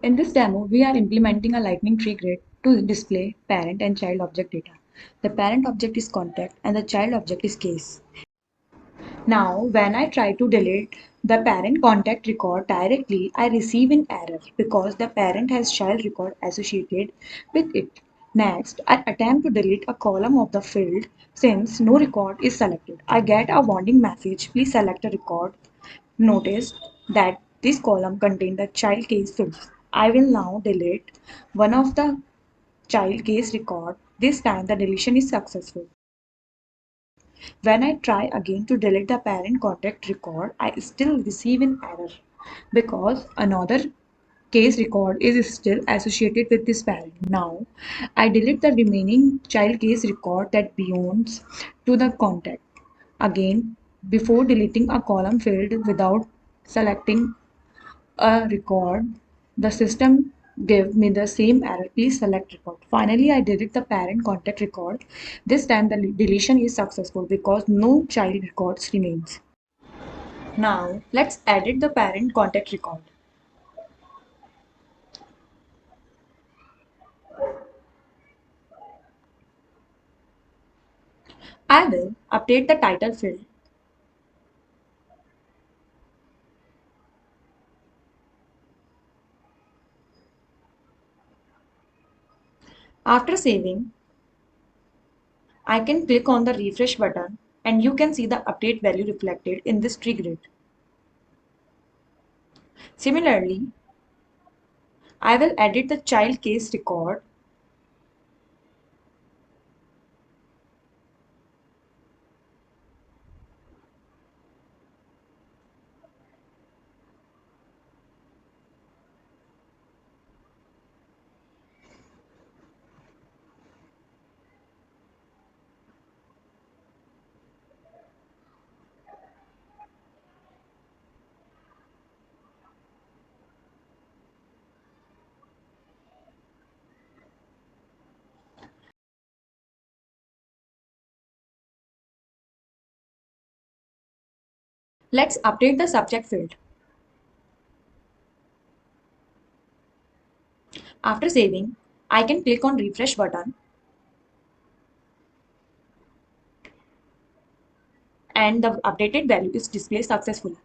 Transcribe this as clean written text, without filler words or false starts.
In this demo, we are implementing a lightning tree grid to display parent and child object data. The parent object is contact and the child object is case. Now, when I try to delete the parent contact record directly, I receive an error because the parent has child record associated with it. Next, I attempt to delete a column of the field since no record is selected. I get a warning message, please select a record. Notice that this column contains the child case fields. I will now delete one of the child case record. This time the deletion is successful. When I try again to delete the parent contact record, I still receive an error because another case record is still associated with this parent. Now, I delete the remaining child case record that belongs to the contact. Again, before deleting a column field without selecting a record, the system give me the same error, please select record. Finally, I delete the parent contact record. This time the deletion is successful because no child records remains. Now, let's edit the parent contact record. I will update the title field. After saving, I can click on the refresh button and you can see the update value reflected in this tree grid. Similarly, I will edit the child case record. Let's update the subject field. After saving, I can click on refresh button and the updated value is displayed successfully.